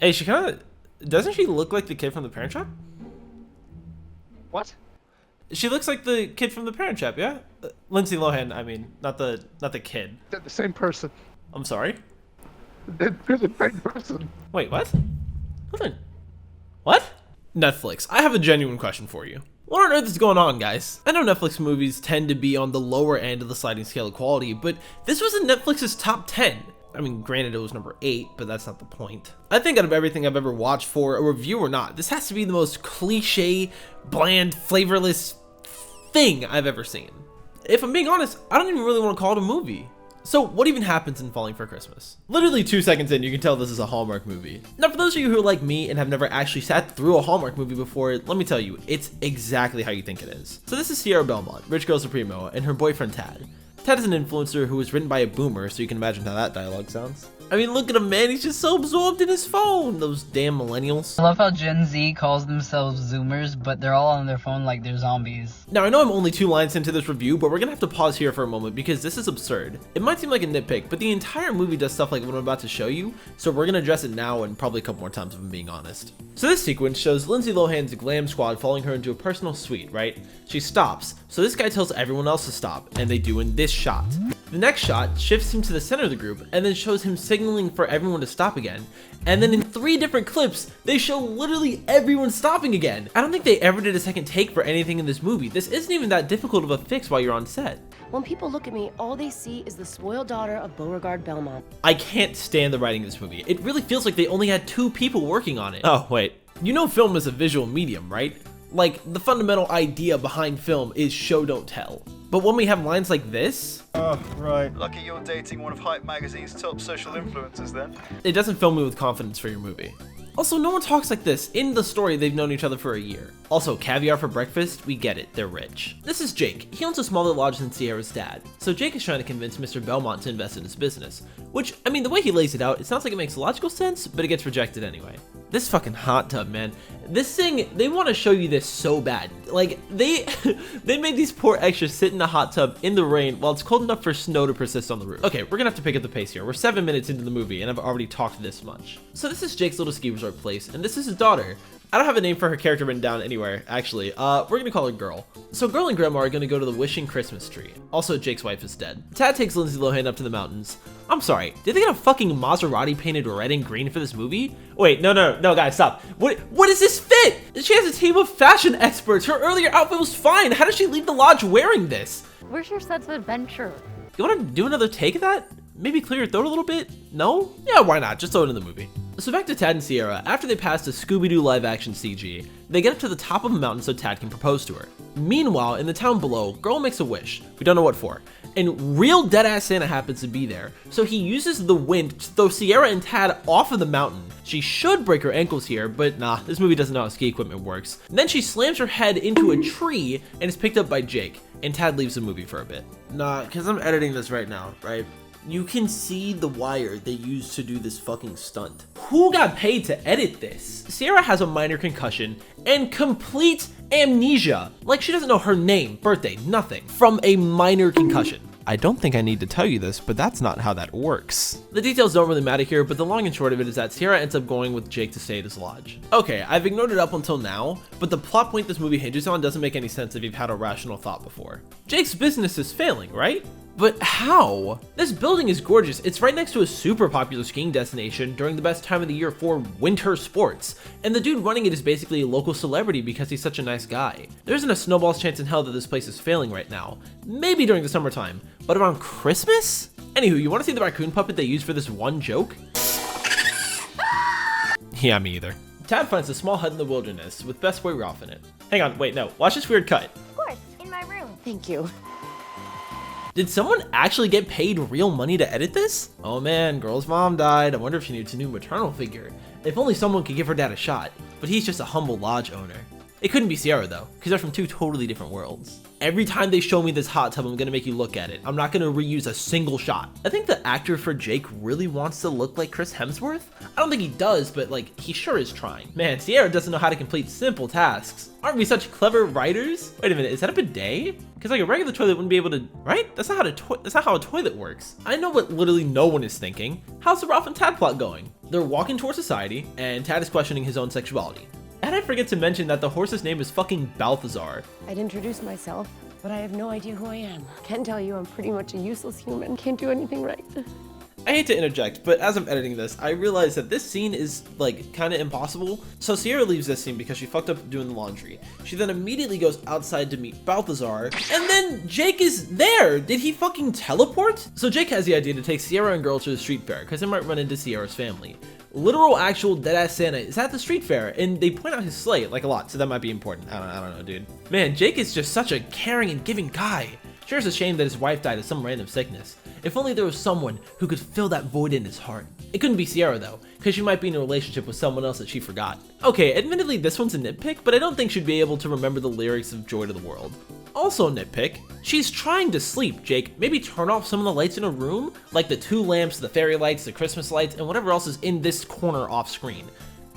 Hey, she kind of... Doesn't she look like the kid from the Parent Trap? What? She looks like the kid from the Parent Trap, yeah? Lindsay Lohan, I mean, not the kid. They're the same person. I'm sorry? They're the same person. Wait, what? Hold on. What? Netflix, I have a genuine question for you. What on earth is going on, guys? I know Netflix movies tend to be on the lower end of the sliding scale of quality, but this was in Netflix's top 10. I mean, granted it was number 8, but that's not the point. I think out of everything I've ever watched, for a review or not, this has to be the most cliche, bland, flavorless thing I've ever seen. If I'm being honest, I don't even really want to call it a movie. So what even happens in Falling for Christmas? Literally 2 seconds in, you can tell this is a Hallmark movie. Now for those of you who are like me and have never actually sat through a Hallmark movie before, let me tell you, it's exactly how you think it is. So this is Sierra Belmont, rich girl supremo, and her boyfriend Tad. Tad is an influencer who was written by a boomer, so you can imagine how that dialogue sounds. I mean, look at him, man, he's just so absorbed in his phone, those damn millennials. I love how Gen Z calls themselves Zoomers, but they're all on their phone like they're zombies. Now, I know I'm only 2 lines into this review, but we're gonna have to pause here for a moment because this is absurd. It might seem like a nitpick, but the entire movie does stuff like what I'm about to show you, so we're gonna address it now and probably a couple more times if I'm being honest. So this sequence shows Lindsay Lohan's glam squad following her into a personal suite, right? She stops, so this guy tells everyone else to stop, and they do in this shot. The next shot shifts him to the center of the group and then shows him signaling for everyone to stop again. And then in 3 different clips, they show literally everyone stopping again. I don't think they ever did a second take for anything in this movie. This isn't even that difficult of a fix while you're on set. When people look at me, all they see is the spoiled daughter of Beauregard Belmont. I can't stand the writing of this movie. It really feels like they only had 2 people working on it. Oh, wait. You know film is a visual medium, right? Like, the fundamental idea behind film is show don't tell. But when we have lines like this... Oh, right. Lucky you're dating one of Hype Magazine's top social influencers then. It doesn't fill me with confidence for your movie. Also, no one talks like this. In the story, they've known each other for a year. Also, caviar for breakfast? We get it, they're rich. This is Jake. He owns a smaller lodge than Sierra's dad. So Jake is trying to convince Mr. Belmont to invest in his business. Which, I mean, the way he lays it out, it sounds like it makes logical sense, but it gets rejected anyway. This fucking hot tub, man. This thing, they want to show you this so bad. Like, they made these poor extras sit in the hot tub in the rain while it's cold enough for snow to persist on the roof. Okay, we're gonna have to pick up the pace here. We're 7 minutes into the movie and I've already talked this much. So this is Jake's little ski resort place, and this is his daughter. I don't have a name for her character written down anywhere, actually. We're gonna call her Girl. So Girl and Grandma are gonna go to the wishing Christmas tree. Also, Jake's wife is dead. Tad takes Lindsay Lohan up to the mountains. I'm sorry, did they get a fucking Maserati painted red and green for this movie? Wait, no, guys, stop. What is this fit? She has a team of fashion experts. Her earlier outfit was fine. How did she leave the lodge wearing this? Where's your sense of adventure? You wanna do another take of that? Maybe clear your throat a little bit? No? Yeah, why not? Just throw it in the movie. So back to Tad and Sierra. After they pass the Scooby-Doo live action CG, they get up to the top of a mountain so Tad can propose to her. Meanwhile, in the town below, Girl makes a wish. We don't know what for. And real deadass Santa happens to be there, so he uses the wind to throw Sierra and Tad off of the mountain. She should break her ankles here, but nah, this movie doesn't know how ski equipment works. And then she slams her head into a tree and is picked up by Jake, and Tad leaves the movie for a bit. Nah, cause I'm editing this right now, right? You can see the wire they used to do this fucking stunt. Who got paid to edit this? Sierra has a minor concussion and complete amnesia. Like, she doesn't know her name, birthday, nothing, from a minor concussion. I don't think I need to tell you this, but that's not how that works. The details don't really matter here, but the long and short of it is that Sierra ends up going with Jake to stay at his lodge. Okay, I've ignored it up until now, but the plot point this movie hinges on doesn't make any sense if you've had a rational thought before. Jake's business is failing, right? But how? This building is gorgeous. It's right next to a super popular skiing destination during the best time of the year for winter sports. And the dude running it is basically a local celebrity because he's such a nice guy. There isn't a snowball's chance in hell that this place is failing right now. Maybe during the summertime, but around Christmas? Anywho, you wanna see the raccoon puppet they used for this one joke? Yeah, me either. Tad finds a small hut in the wilderness with Best Boy Ralph in it. Hang on, wait, no, watch this weird cut. Of course, in my room. Thank you. Did someone actually get paid real money to edit this? Oh man, Girl's mom died. I wonder if she needs a new maternal figure. If only someone could give her dad a shot. But he's just a humble lodge owner. It couldn't be Sierra though, because they're from 2 totally different worlds. Every time they show me this hot tub, I'm gonna make you look at it. I'm not gonna reuse a single shot. I think the actor for Jake really wants to look like Chris Hemsworth. I don't think he does, but like, he sure is trying. Man, Sierra doesn't know how to complete simple tasks. Aren't we such clever writers? Wait a minute, is that a bidet? Because like a regular toilet wouldn't be able to, right? That's not how a toilet works. I know what literally no one is thinking. How's the Ralph and Tad plot going? They're walking towards society, and Tad is questioning his own sexuality. And I forget to mention that the horse's name is fucking Balthazar. I'd introduce myself, but I have no idea who I am. Can tell you I'm pretty much a useless human. Can't do anything right. I hate to interject, but as I'm editing this, I realize that this scene is, like, kind of impossible. So Sierra leaves this scene because she fucked up doing the laundry. She then immediately goes outside to meet Balthazar, and then Jake is there! Did he fucking teleport? So Jake has the idea to take Sierra and girl to the street fair, because they might run into Sierra's family. Literal, actual, deadass Santa is at the street fair, and they point out his sleigh, like, a lot, so that might be important. I don't know, dude. Man, Jake is just such a caring and giving guy. Sure, it's a shame that his wife died of some random sickness. If only there was someone who could fill that void in his heart. It couldn't be Sierra though, because she might be in a relationship with someone else that she forgot. Okay, admittedly this one's a nitpick, but I don't think she'd be able to remember the lyrics of Joy to the World. Also nitpick, she's trying to sleep, Jake. Maybe turn off some of the lights in her room, like the 2 lamps, the fairy lights, the Christmas lights, and whatever else is in this corner off screen.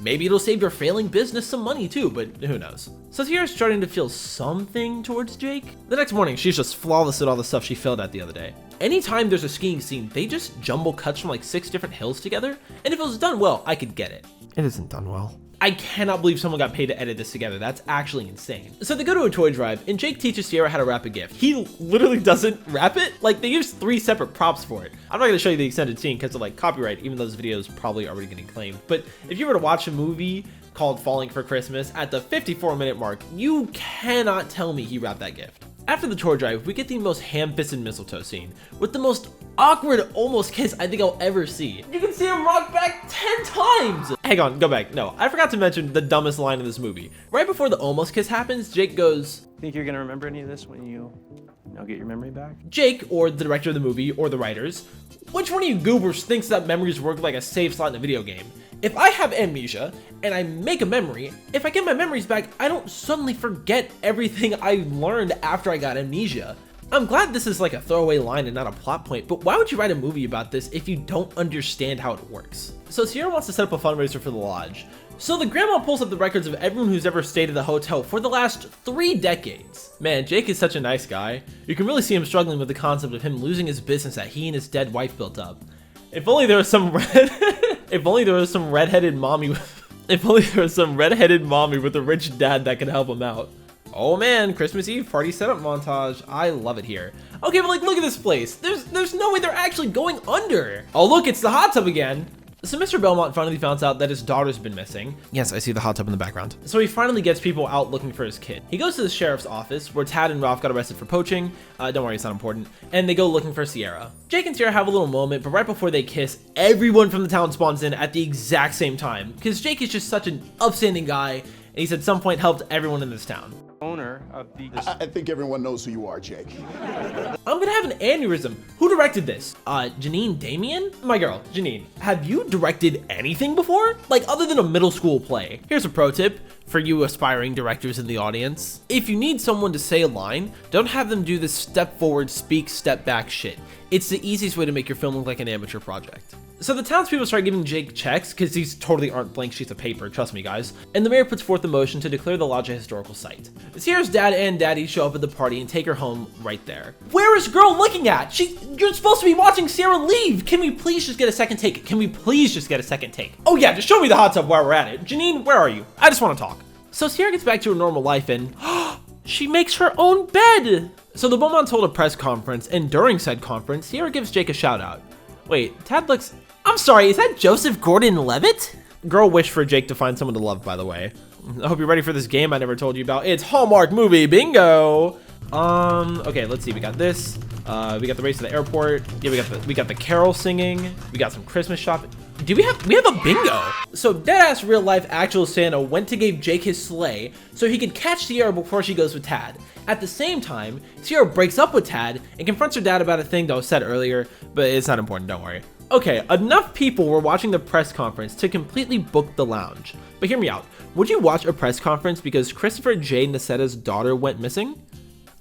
Maybe it'll save your failing business some money too, but who knows. So Sierra's starting to feel something towards Jake. The next morning, she's just flawless at all the stuff she failed at the other day. Anytime there's a skiing scene, they just jumble cuts from like 6 different hills together, and if it was done well, I could get it. It isn't done well. I cannot believe someone got paid to edit this together. That's actually insane. So they go to a toy drive, and Jake teaches Sierra how to wrap a gift. He literally doesn't wrap it. Like, they use 3 separate props for it. I'm not gonna show you the extended scene because of like copyright, even though this video is probably already getting claimed. But if you were to watch a movie called Falling for Christmas at the 54-minute mark, you cannot tell me he wrapped that gift. After the tour drive, we get the most ham-fisted mistletoe scene, with the most awkward almost kiss I think I'll ever see. You can see him rock back 10 times! Hang on, go back. No, I forgot to mention the dumbest line in this movie. Right before the almost kiss happens, Jake goes, Think you're gonna remember any of this when you get your memory back? Jake, or the director of the movie, or the writers, which one of you goobers thinks that memories work like a save slot in a video game? If I have amnesia, and I make a memory, if I get my memories back, I don't suddenly forget everything I learned after I got amnesia. I'm glad this is like a throwaway line and not a plot point, but why would you write a movie about this if you don't understand how it works? So Sierra wants to set up a fundraiser for the lodge. So the grandma pulls up the records of everyone who's ever stayed at the hotel for the last 3 decades. Man, Jake is such a nice guy. You can really see him struggling with the concept of him losing his business that he and his dead wife built up. If only there was some if only there was some redheaded mommy with a rich dad that could help him out. Oh man, Christmas Eve party setup montage. I love it here. Okay, but like, look at this place. There's no way they're actually going under. Oh look, it's the hot tub again. So Mr. Belmont finally finds out that his daughter's been missing. Yes, I see the hot tub in the background. So he finally gets people out looking for his kid. He goes to the sheriff's office where Tad and Ralph got arrested for poaching. Don't worry, it's not important. And they go looking for Sierra. Jake and Sierra have a little moment, but right before they kiss, everyone from the town spawns in at the exact same time. Because Jake is just such an upstanding guy, and he's at some point helped everyone in this town. Owner of the... I think everyone knows who you are, Jake. I'm gonna have an aneurysm. Who directed this? Janine Damien? My girl, Janine, have you directed anything before? Like, other than a middle school play? Here's a pro tip for you aspiring directors in the audience. If you need someone to say a line, don't have them do this step forward, speak, step back shit. It's the easiest way to make your film look like an amateur project. So the townspeople start giving Jake checks, because these totally aren't blank sheets of paper, trust me guys, and the mayor puts forth a motion to declare the lodge a historical site. Sierra's dad and daddy show up at the party and take her home right there. Where is girl looking at? You're supposed to be watching Sierra leave! Can we please just get a second take? Can we please just get a second take? Oh yeah, just show me the hot tub while we're at it. Janine, where are you? I just want to talk. So Sierra gets back to her normal life and she makes her own bed! So the Beaumonts hold a press conference, and during said conference, Sierra gives Jake a shout out. Wait, Tad looks... I'm sorry, is that Joseph Gordon-Levitt? Girl wished for Jake to find someone to love, by the way. I hope you're ready for this game I never told you about. It's Hallmark Movie Bingo! Okay, let's see, we got this. We got the race to the airport. Yeah, we got the carol singing. We got some Christmas shopping. We have a bingo. So deadass real life actual Santa went to give Jake his sleigh so he could catch Sierra before she goes with Tad. At the same time, Sierra breaks up with Tad and confronts her dad about a thing that was said earlier, but it's not important, don't worry. Okay, enough people were watching the press conference to completely book the lounge. But hear me out. Would you watch a press conference because Christopher J. Nacetta's daughter went missing?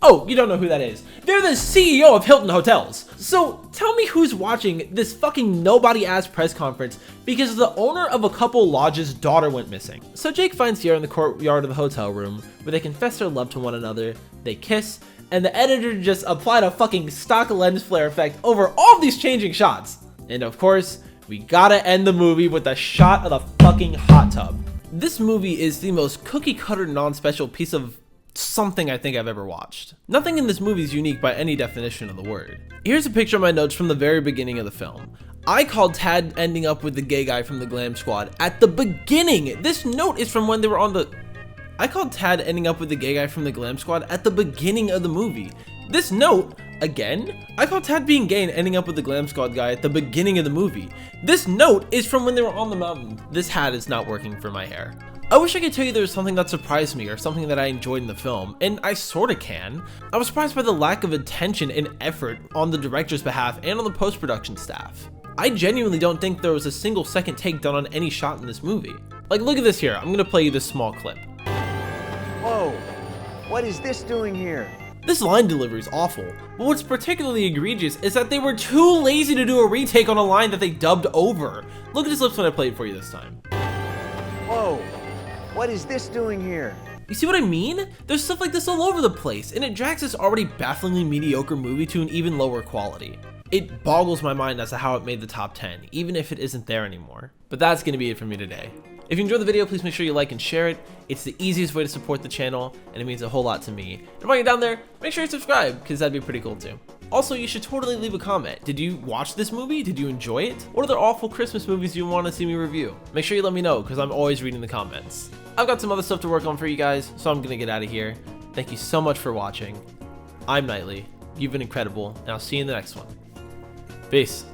Oh, you don't know who that is. They're the CEO of Hilton Hotels. So tell me who's watching this fucking nobody-ass press conference because the owner of a couple lodge's daughter went missing. So Jake finds Sierra in the courtyard of the hotel room where they confess their love to one another, they kiss, and the editor just applied a fucking stock lens flare effect over all of these changing shots. And of course, we gotta end the movie with a shot of the fucking hot tub. This movie is the most cookie cutter non-special piece of something I think I've ever watched. Nothing in this movie is unique by any definition of the word. Here's a picture of my notes from the very beginning of the film. I called Tad ending up with the gay guy from the Glam Squad at the beginning. This note is from when they were on the... I called Tad ending up with the gay guy from the Glam Squad at the beginning of the movie. This note, again, I called Tad being gay and ending up with the Glam Squad guy at the beginning of the movie. This note is from when they were on the mountain. This hat is not working for my hair. I wish I could tell you there was something that surprised me or something that I enjoyed in the film, and I sorta can. I was surprised by the lack of attention and effort on the director's behalf and on the post-production staff. I genuinely don't think there was a single second take done on any shot in this movie. Like, look at this here. I'm gonna play you this small clip. Whoa, what is this doing here? This line delivery is awful, but what's particularly egregious is that they were too lazy to do a retake on a line that they dubbed over. Look at his lips when I play it for you this time. Whoa, what is this doing here? You see what I mean? There's stuff like this all over the place, and it drags this already bafflingly mediocre movie to an even lower quality. It boggles my mind as to how it made the top 10, even if it isn't there anymore. But that's gonna be it for me today. If you enjoyed the video, please make sure you like and share it. It's the easiest way to support the channel, and it means a whole lot to me. And while you're down there, make sure you subscribe, because that'd be pretty cool too. Also, you should totally leave a comment. Did you watch this movie? Did you enjoy it? What other awful Christmas movies do you want to see me review? Make sure you let me know, because I'm always reading the comments. I've got some other stuff to work on for you guys, so I'm gonna get out of here. Thank you so much for watching. I'm Knightley. You've been incredible, and I'll see you in the next one. Peace.